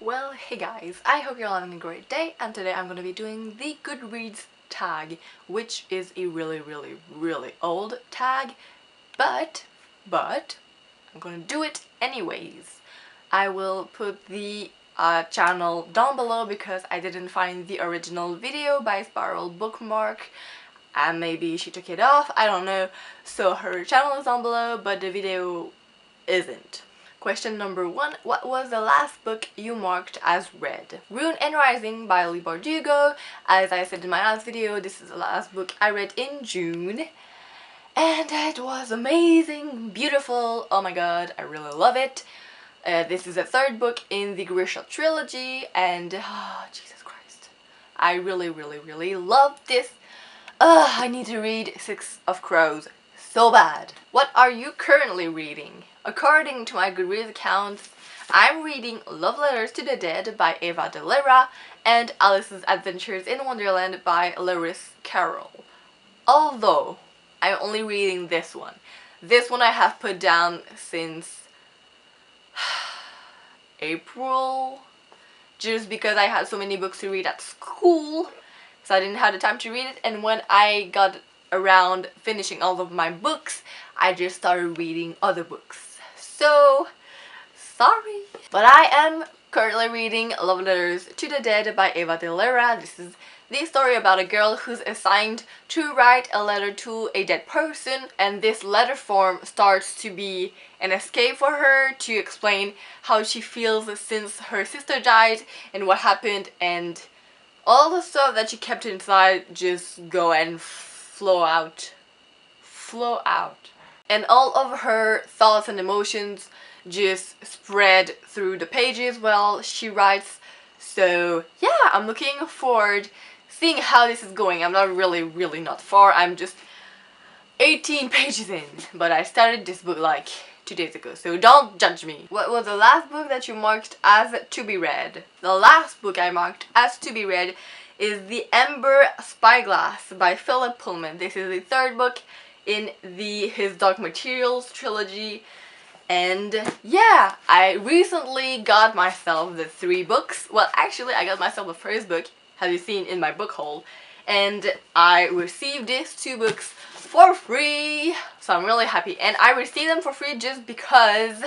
Well, hey guys, I hope you're all having a great day, and today I'm going to be doing the Goodreads tag, which is a really old tag, but I'm going to do it anyways. I will put the channel down below because I didn't find the original video by Spiral Bookmark, and maybe she took it off, I don't know, so her channel is down below, but the video isn't. Question number 1. What was the last book you marked as read? Rune and Rising by Leigh Bardugo. As I said in my last video, this is the last book I read in June. And it was amazing, beautiful, oh my god, I really love it. This is the third book in the Goodreads trilogy, and oh, Jesus Christ. I really love this. I need to read Six of Crows so bad. What are you currently reading? According to my Goodreads account, I'm reading Love Letters to the Dead by Eva de Lira and Alice's Adventures in Wonderland by Lewis Carroll. Although, I'm only reading this one. This one I have put down since April, just because I had so many books to read at school, so I didn't have the time to read it, and when I got around finishing all of my books, I just started reading other books. So, sorry. But I am currently reading Love Letters to the Dead by Eva de Lira. This is the story about a girl who's assigned to write a letter to a dead person, and this letter form starts to be an escape for her to explain how she feels since her sister died and what happened, and all the stuff that she kept inside just go and flow out. And all of her thoughts and emotions just spread through the pages while she writes. So yeah, I'm looking forward seeing how this is going. I'm not really not far. I'm just 18 pages in, but I started this book like 2 days ago, so don't judge me. What was the last book that you marked as to be read? The last book I marked as to be read is The Ember Spyglass by Philip Pullman. This is the third book in his Dark Materials trilogy, and yeah, I recently got myself the 3 books. Well, actually I got myself the first book, have you seen in my book haul, and I received these 2 books for free, so I'm really happy. And I received them for free just because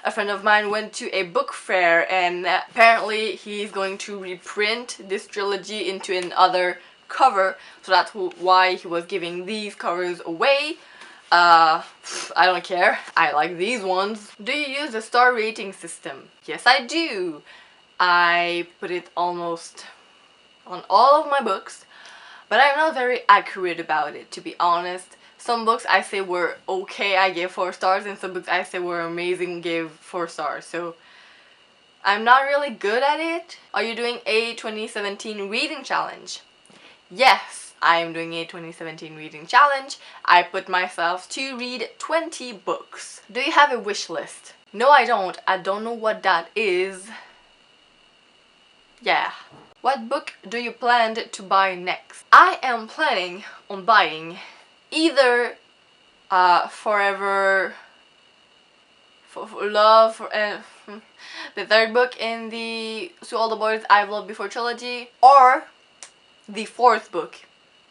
a friend of mine went to a book fair, and apparently he's going to reprint this trilogy into another cover, so that's why he was giving these covers away. I don't care, I like these ones. Do you use the star rating system? Yes, I do. I put it almost on all of my books, but I'm not very accurate about it, to be honest. Some books I say were okay, I gave 4 stars, and some books I say were amazing, gave 4 stars. So I'm not really good at it. Are you doing a 2017 reading challenge? Yes, I'm doing a 2017 reading challenge. I put myself to read 20 books. Do you have a wish list? No, I don't. I don't know what that is. Yeah. What book do you plan to buy next? I am planning on buying either Forever for Love, the third book in the To All the Boys I've Loved Before trilogy, or the 4th book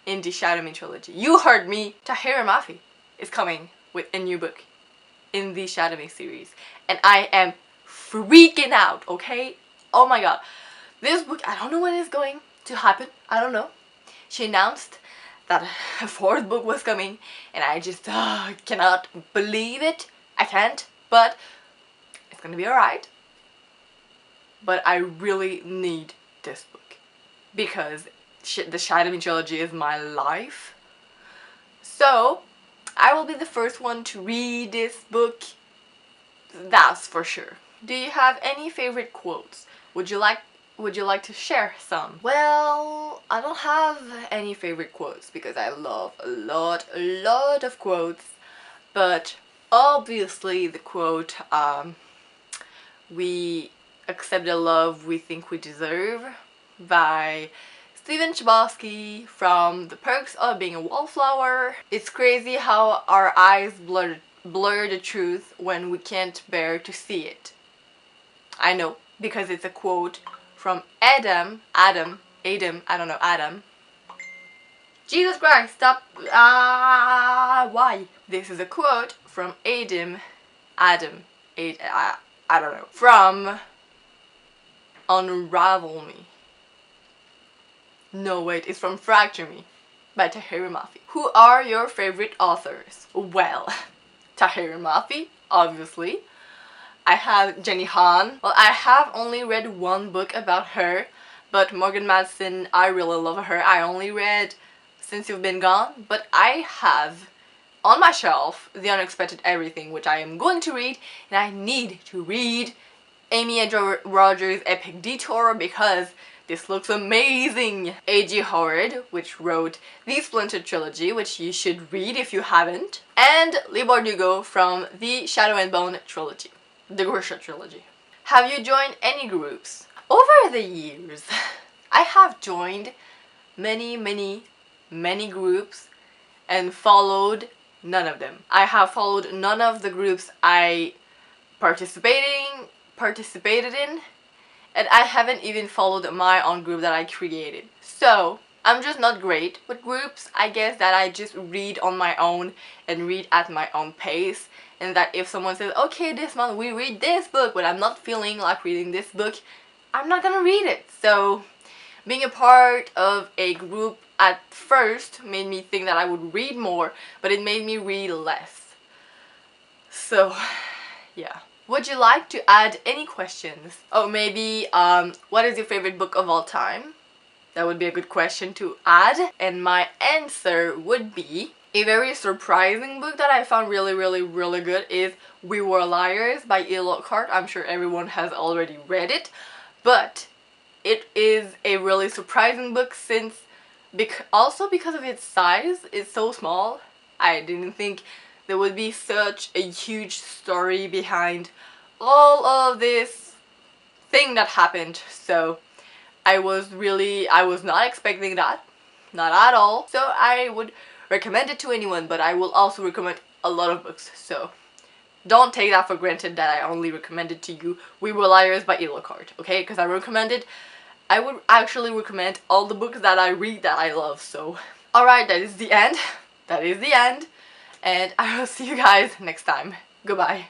in the Shadow Me trilogy. You heard me! Tahira Mafi is coming with a new book in the Shadow Me series, and I am freaking out, okay? Oh my god. This book, I don't know when it's going to happen, I don't know. She announced that a 4th book was coming, and I just cannot believe it. I can't, but it's gonna be alright. But I really need this book because the Shadow Me trilogy is my life. So I will be the first one to read this book, that's for sure. Do you have any favorite quotes? Would you like to share some? Well, I don't have any favorite quotes because I love a lot of quotes, but obviously the quote, we accept the love we think we deserve by Stephen Chbosky from The Perks of Being a Wallflower. It's crazy how our eyes blur the truth when we can't bear to see it. I know, because it's a quote from Adam, I don't know, Adam. Jesus Christ, stop, why? This is a quote from Adam, I don't know, from Unravel Me. No, wait, it's from Fracture Me by Tahira Mafi. Who are your favorite authors? Well, Tahira Mafi, obviously. I have Jenny Han. Well, I have only read one book about her, but Morgan Madsen, I really love her. I only read Since You've Been Gone, but I have on my shelf The Unexpected Everything, which I am going to read, and I need to read Amy Edgar Rogers' Epic Detour because this looks amazing. A.G. Howard, which wrote the Splinter Trilogy, which you should read if you haven't, and Leigh Bardugo from the Shadow and Bone Trilogy, the Grisha Trilogy. Have you joined any groups? Over the years, I have joined many groups and followed none of them. I have followed none of the groups I participated in, and I haven't even followed my own group that I created. So I'm just not great with groups. I guess that I just read on my own and read at my own pace, and that if someone says, okay, this month we read this book, but I'm not feeling like reading this book, I'm not gonna read it. So being a part of a group at first made me think that I would read more, but it made me read less. So yeah. Would you like to add any questions? Oh, maybe, what is your favorite book of all time? That would be a good question to add. And my answer would be, a very surprising book that I found really good is We Were Liars by E. Lockhart. I'm sure everyone has already read it, but it is a really surprising book since, also because of its size. It's so small. I didn't think there would be such a huge story behind all of this thing that happened. So I was not expecting that, not at all. So I would recommend it to anyone, but I will also recommend a lot of books. So don't take that for granted that I only recommended to you We Were Liars by E. Lockhart, okay? Because I would actually recommend all the books that I read that I love. So alright, that is the end. That is the end. And I will see you guys next time. Goodbye.